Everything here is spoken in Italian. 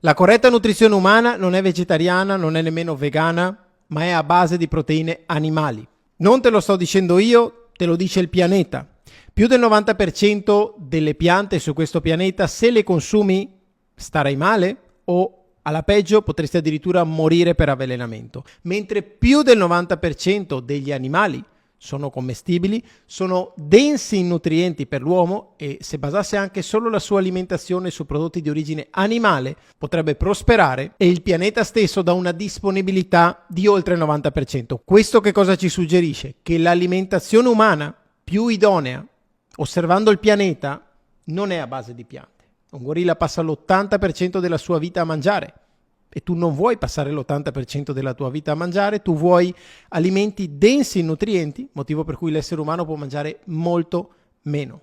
La corretta nutrizione umana non è vegetariana, non è nemmeno vegana, ma è a base di proteine animali. Non te lo sto dicendo io, te lo dice il pianeta. Più del 90% delle piante su questo pianeta, se le consumi, starai male o alla peggio potresti addirittura morire per avvelenamento. Mentre più del 90% degli animali sono commestibili, sono densi in nutrienti per l'uomo e se basasse anche solo la sua alimentazione su prodotti di origine animale potrebbe prosperare e il pianeta stesso dà una disponibilità di oltre il 90%. Questo che cosa ci suggerisce? Che l'alimentazione umana più idonea, osservando il pianeta, non è a base di piante. Un gorilla passa l'80% della sua vita a mangiare. E tu non vuoi passare l'80% della tua vita a mangiare, tu vuoi alimenti densi in nutrienti, motivo per cui l'essere umano può mangiare molto meno.